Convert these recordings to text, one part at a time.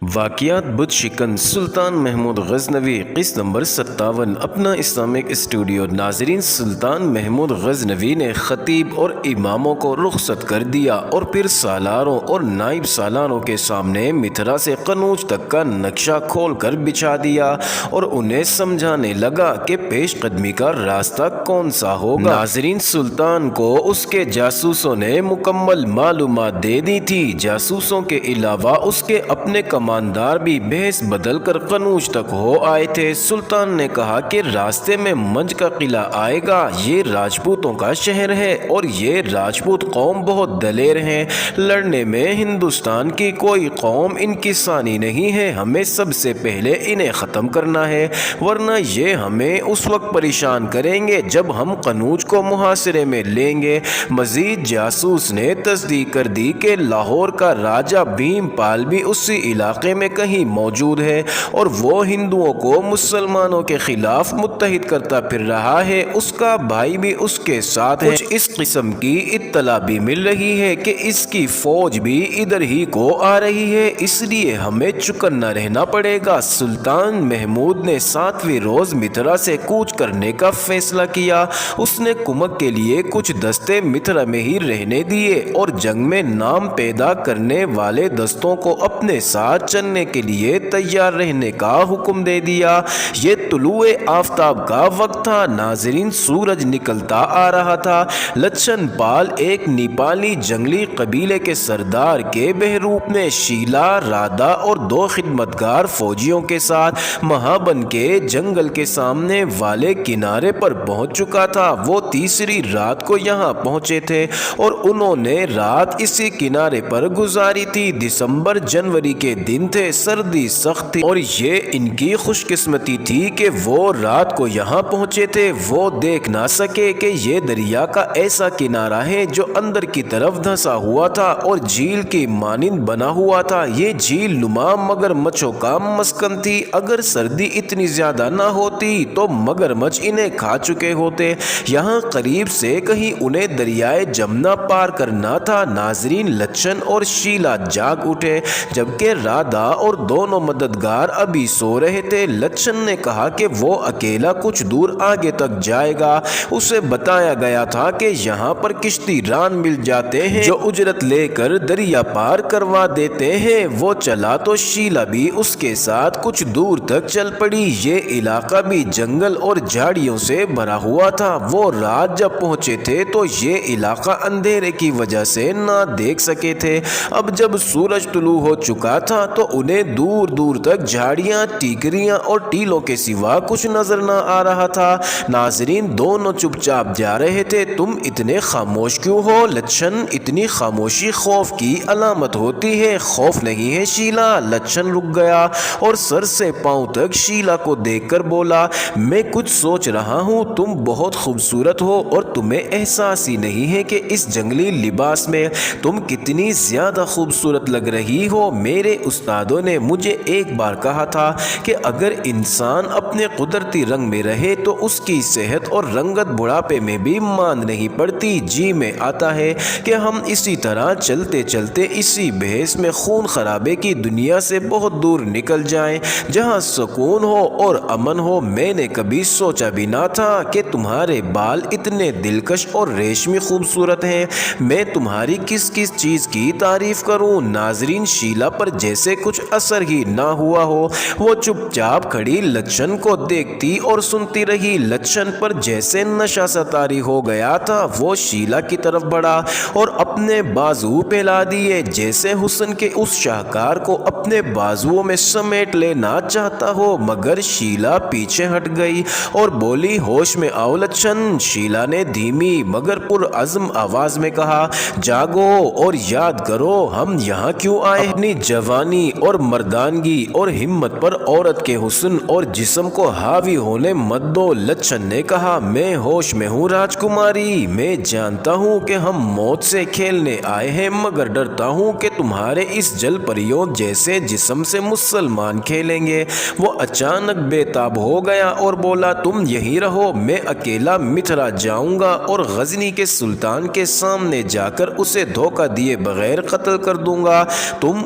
واقعات بدھ شکن سلطان محمود غزنوی قسط نمبر 57 اپنا اسلامک اسٹوڈیو۔ ناظرین، سلطان محمود غزنوی نے خطیب اور اماموں کو رخصت کر دیا اور پھر سالاروں اور نائب سالاروں کے سامنے متھرا سے قنوج تک کا نقشہ کھول کر بچھا دیا اور انہیں سمجھانے لگا کہ پیش قدمی کا راستہ کون سا ہوگا۔ ناظرین، سلطان کو اس کے جاسوسوں نے مکمل معلومات دے دی تھی۔ جاسوسوں کے علاوہ اس کے اپنے کماندار بھی بھیس بدل کر قنوج تک ہو آئے تھے۔ سلطان نے کہا کہ راستے میں منج کا قلعہ آئے گا، یہ راجپوتوں کا شہر ہے اور یہ راجپوت قوم بہت دلیر ہیں، لڑنے میں ہندوستان کی کوئی قوم ان کی ثانی نہیں ہے، ہمیں سب سے پہلے انہیں ختم کرنا ہے، ورنہ یہ ہمیں اس وقت پریشان کریں گے جب ہم قنوج کو محاصرے میں لیں گے۔ مزید جاسوس نے تصدیق کر دی کہ لاہور کا راجہ بھیم پال بھی اسی علاقے میں کہیں موجود ہے اور وہ ہندوؤں کو مسلمانوں کے خلاف متحد کرتا پھر رہا ہے، اس کا بھائی بھی اس کے ساتھ ہے۔ کچھ اس قسم کی اطلاع بھی مل رہی ہے کہ اس کی فوج بھی ادھر ہی کو آ رہی ہے، اس لیے ہمیں چکنا رہنا پڑے گا۔ سلطان محمود نے 7ویں روز متھرا سے کوچ کرنے کا فیصلہ کیا۔ اس نے کمک کے لیے کچھ دستے متھرا میں ہی رہنے دیے اور جنگ میں نام پیدا کرنے والے دستوں کو اپنے ساتھ چلنے کے لیے تیار رہنے کا حکم دے دیا۔ یہ طلوع آفتاب کا وقت تھا۔ ناظرین، سورج نکلتا آ رہا تھا۔ لچھن پال ایک نیپالی جنگلی قبیلے کے سردار کے بہروپ میں شیلا، رادا اور 2 خدمتگار فوجیوں کے ساتھ مہابن کے جنگل کے سامنے والے کنارے پر پہنچ چکا تھا۔ وہ تیسری رات کو یہاں پہنچے تھے اور انہوں نے رات اسی کنارے پر گزاری تھی۔ دسمبر جنوری کے دن تھے، سردی سخت تھی اور یہ ان کی خوش قسمتی تھی کہ وہ رات کو یہاں پہنچے تھے۔ وہ دیکھ نہ سکے کہ یہ دریا کا ایسا کنارہ ہے جو اندر کی طرف دھنسا ہوا تھا اور جھیل کی مانند بنا ہوا تھا۔ یہ جھیل نما مگرمچھوں کا مسکن تھی۔ اگر سردی اتنی زیادہ نہ ہوتی تو مگرمچھ انہیں کھا چکے ہوتے۔ یہاں قریب سے کہیں انہیں دریائے جمنا پار کرنا تھا۔ ناظرین، لچھن اور شیلا جاگ اٹھے جبکہ رادا اور دونوں مددگار ابھی سو رہے تھے۔ لچھن نے کہا کہ وہ اکیلا کچھ دور آگے تک جائے گا۔ اسے بتایا گیا تھا کہ یہاں پر کشتی ران مل جاتے ہیں جو اجرت لے کر دریا پار کروا دیتے ہیں۔ وہ چلا تو شیلا بھی اس کے ساتھ کچھ دور تک چل پڑی۔ یہ علاقہ بھی جنگل اور جھاڑیوں سے بھرا ہوا تھا۔ وہ رات جب پہنچے تھے تو یہ علاقہ اندھیرے کی وجہ سے نہ دیکھ سکے تھے۔ اب جب سورج طلوع ہو چکا تھا تو انہیں دور دور تک جھاڑیاں، ٹیکریاں اور ٹیلوں کے سوا کچھ نظر نہ آ رہا تھا۔ ناظرین، دونوں چپ چاپ جا رہے تھے۔ تم اتنے خاموش کیوں ہو لچھن؟ اتنی خاموشی خوف کی علامت ہوتی ہے۔ خوف نہیں ہے شیلا۔ لچھن رک گیا اور سر سے پاؤں تک شیلا کو دیکھ کر بولا، میں کچھ سوچ رہا ہوں، تم بہت خوبصورت ہو اور تمہیں احساس ہی نہیں ہے کہ اس جنگلی لباس میں تم کتنی زیادہ خوبصورت لگ رہی ہو۔ میرے استادوں نے مجھے ایک بار کہا تھا کہ اگر انسان اپنے قدرتی رنگ میں رہے تو اس کی صحت اور رنگت بڑھاپے میں بھی ماند نہیں پڑتی۔ جی میں آتا ہے کہ ہم اسی طرح چلتے چلتے اسی بحث میں خون خرابے کی دنیا سے بہت دور نکل جائیں جہاں سکون ہو اور امن ہو۔ میں نے کبھی سوچا بھی نہ تھا کہ تمہارے بال اتنے دلکش اور ریشمی خوبصورت ہیں۔ میں تمہاری کس کس چیز کی تعریف کروں؟ ناظرین، شیلا پر جیسے کچھ اثر ہی نہ ہوا ہو۔ وہ چپ چاپ کھڑی لچھن کو دیکھتی اور سنتی رہی۔ لچھن پر جیسے نشہ سا طاری ہو گیا تھا۔ وہ شیلا کی طرف بڑھا اور اپنے بازو پھیلا دیے جیسے حسن کے اس شاہکار کو اپنے بازوؤں میں سمیٹ لینا چاہتا ہو، مگر شیلا پیچھے ہٹ گئی اور بولی، ہوش میں آؤ لچھن۔ شیلا نے دھیمی مگر پرعزم آواز میں کہا، جاگو اور یاد کرو ہم یہاں کیوں آئے۔ اپنی جوانی اور مردانگی اور ہمت پر عورت کے حسن اور جسم کو حاوی ہونے مت دو۔ لچھن نے کہا، میں ہوش میں ہوں راجکماری، میں جانتا ہوں کہ ہم موت سے کھیلنے آئے ہیں، مگر ڈرتا ہوں کہ تمہارے اس جل پریوں جیسے جسم سے مسلمان کھیلیں گے۔ وہ اچانک بے تاب ہو گیا اور بولا، تم یہیں رہو، میں اکیلا متھرا جاؤں گا اور غزنی کے سلطان کے سامنے جا کر اسے دھوکہ دیے بغیر قتل کر دوں گا۔ تم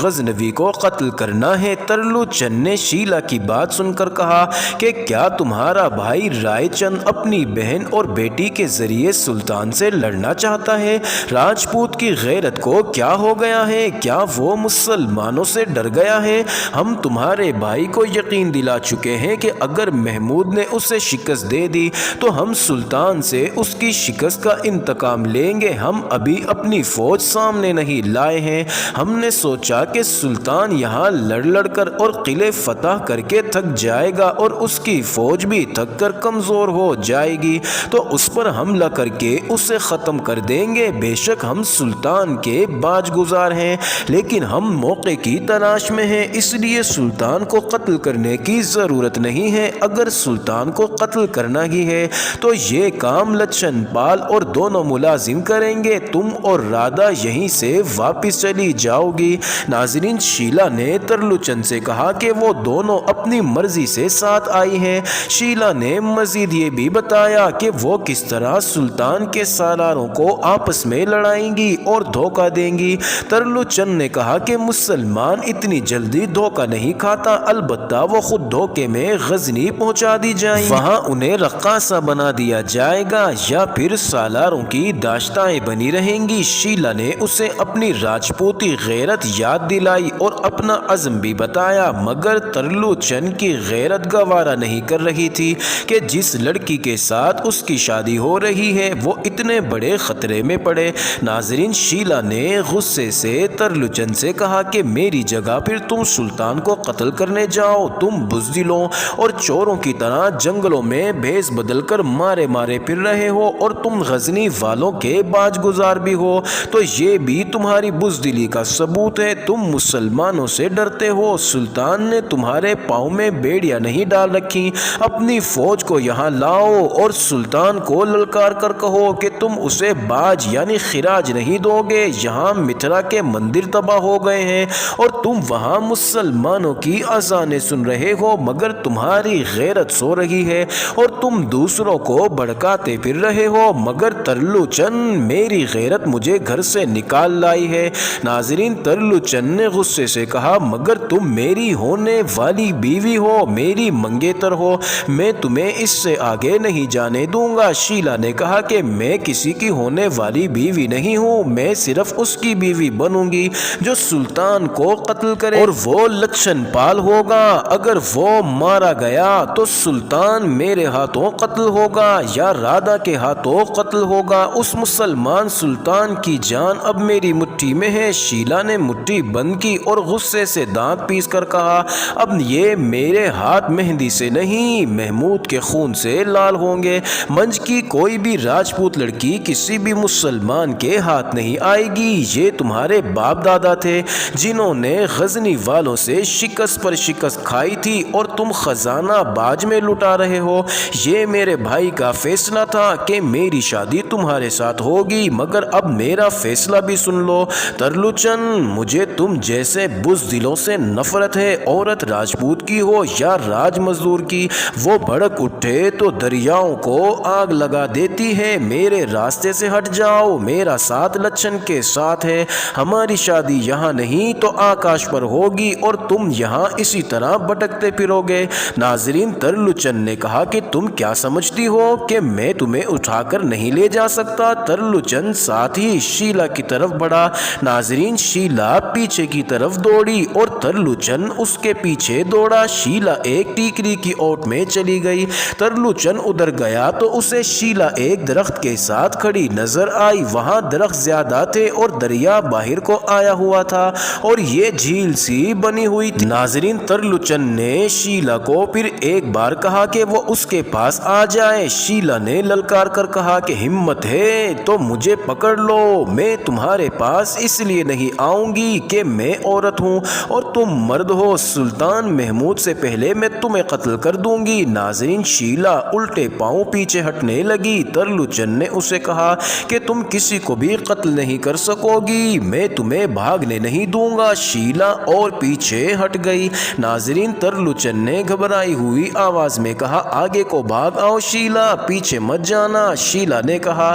غزنوی کو قتل کرنا ہے۔ ترلو چند نے شیلا کی بات سن کر کہا کہ کیا تمہارا بھائی رائے چند اپنی بہن اور بیٹی کے ذریعے سلطان سے لڑنا چاہتا ہے؟ راجپوت کی غیرت کو کیا ہو گیا ہے؟ کیا وہ مسلمانوں سے ڈر گیا ہے؟ ہم تمہارے بھائی کو یقین دلا چکے ہیں کہ اگر محمود نے اسے شکست دے دی تو ہم سلطان سے اس کی شکست کا انتقام لیں گے۔ ہم ابھی اپنی فوج سامنے نہیں لائے ہیں، ہم نے سوچا کہ سلطان یہاں لڑ لڑ کر اور قلعے فتح کر کے تھک جائے گا اور اس کی فوج بھی تھک کر کمزور ہو جائے گی تو اس پر حملہ کر کے اسے ختم کر دیں گے۔ بے شک ہم سلطان کے باج گزار ہیں لیکن ہم موقع کی تلاش میں ہیں، اس لیے سلطان کو قتل کرنے کی ضرورت نہیں ہے۔ اگر سلطان کو قتل کرنا ہی ہے تو یہ کام لچھن پال اور دونوں ملازم کریں گے، تم اور رادھا یہیں سے واپس چلی جاؤ گی۔ ناظرین، شیلا نے ترلو چند سے کہا کہ وہ دونوں اپنی مرضی سے ساتھ آئی ہیں۔ شیلا نے مزید یہ بھی بتایا کہ وہ کس طرح سلطان کے سالاروں کو آپس میں لڑائیں گی اور دھوکہ دیں گی۔ ترلو چند نے کہا کہ مسلمان اتنی جلدی دھوکہ نہیں کھاتا، البتہ وہ خود دھوکے میں غزنی پہنچا دی جائیں، وہاں انہیں رقاصہ بنا دیا جائے گا یا پھر سالاروں کی داشتائیں بنی رہیں گی۔ شیلا نے اسے اپنی راجپوتی غیرت یاد دلائی اور اپنا عزم بھی بتایا، مگر ترلو چند کی غیرت گوارا نہیں کر رہی تھی کہ جس لڑکی کے ساتھ اس کی شادی ہو رہی ہے وہ اتنے بڑے خطرے میں پڑے۔ ناظرین، شیلا نے غصے سے ترلو چند سے کہا کہ میری جگہ پھر تم سلطان کو قتل کرنے جاؤ، تم بزدلوں اور چوروں کی طرح جنگلوں میں بھیس بدل کر مارے مارے پھر رہے ہو اور تم غزنی والوں کے باج گزار بھی ہو تو یہ بھی تمہاری بزدلی کا ثبوت ہے۔ تم مسلمانوں سے ڈرتے ہو، سلطان نے تمہارے پاؤں میں بیڑیاں نہیں ڈال رکھی، اپنی فوج کو یہاں لاؤ اور سلطان کو للکار کر کہو کہ تم اسے باج یعنی خراج نہیں دو گے۔ یہاں متھرا کے مندر تباہ ہو گئے ہیں اور تم وہاں مسلمانوں کی اذانیں سن رہے ہو، مگر تمہاری غیرت سو رہی ہے اور تم دوسروں کو بھڑکاتے پھر رہے ہو، مگر ترلو چند میری غیرت مجھے گھر سے نکال لائی ہے۔ ناظرین، ترلو چند نے غصے سے کہا مگر تم میری ہونے والی بیوی ہو، میری منگیتر ہو، میں تمہیں اس سے آگے نہیں جانے دوں گا۔ شیلا نے کہا کہ میں کسی کی ہونے والی بیوی نہیں ہوں، میں صرف اس کی بیوی بنوں گی جو سلطان کو قتل کرے اور وہ لچھن پال ہوگا۔ اگر وہ مارا گیا تو سلطان میرے ہاتھوں قتل ہوگا یا رادھا کے ہاتھوں قتل ہوگا، اس مسلمان سلطان کی جان اب میری مٹھی میں ہے۔ شیلا نے مٹھی بند کی اور غصے سے دانت پیس کر کہا اب یہ میرے ہاتھ مہندی سے نہیں محمود کے خون سے لال ہوں گے۔ منج کی کوئی بھی راجپوت لڑکی کسی بھی مسلمان کے ہاتھ نہیں آئے گی، یہ تمہارے باپ دادا تھے جنہوں نے غزنی والوں سے شکست پر شکست کھائی تھی اور تم خزانہ باج میں لٹا رہے ہو۔ یہ میرے بھائی کا فیصلہ تھا کہ میری شادی تمہارے ساتھ ہوگی، مگر اب میرا فیصلہ بھی سن لو۔ ترلو چند، مجھے تم جیسے بزدلوں سے نفرت ہے، عورت راجپوت کی ہو یا راج مزدور کی، وہ بھڑک اٹھے تو دریاؤں کو آگ لگا دیتی ہے۔ میرے راستے سے ہٹ جاؤ، میرا ساتھ لچھن کے ساتھ ہے، ہماری شادی یہاں نہیں تو آکاش پر ہوگی اور تم یہاں اسی طرح بھٹکتے پھرو گے۔ ناظرین، ترلو چند نے کہا کہ تم کیا سمجھتی ہو کہ میں تمہیں اٹھا کر نہیں لے جا سکتا؟ ترلو چند ساتھ ہی شیلا کی طرف بڑھا۔ ناظرین، شیلا پیچھے کی طرف دوڑی اور ترلو چند اس کے پیچھے دوڑا۔ شیلا ایک ٹیکری کی اوٹ میں چلی گئی، ترلو چند ادھر گیا تو اسے شیلا ایک درخت کے ساتھ کھڑی نظر آئی، وہاں درخت زیادہ تھے اور دریا باہر کو آیا ہوا تھا اور یہ جھیل سی بنی ہوئی تھی۔ ناظرین، ترلو چند نے شیلا کو پھر ایک بار کہا کہ وہ اس کے پاس آ جائے۔ شیلا نے للکار کر کہا کہ ہمت ہے تو مجھے پکڑ لو، میں تمہارے پاس اس لیے نہیں آؤں گی کہ میں عورت ہوں اور تم مرد ہو، سلطان محمود سے پہلے میں تمہیں قتل کر دوں گی۔ ناظرین، شیلا الٹے پاؤں پیچھے ہٹنے لگی۔ ترلو چند نے اسے کہا کہ تم کسی کو بھی قتل نہیں کر سکو گی، میں تمہیں بھاگنے نہیں دوں گا۔ شیلا اور پیچھے ہٹ گئی۔ ناظرین، ترلو چند نے گھبرائی ہوئی آواز میں کہا آگے کو بھاگ آؤ شیلا، پیچھے مت جانا۔ شیلا نے کہا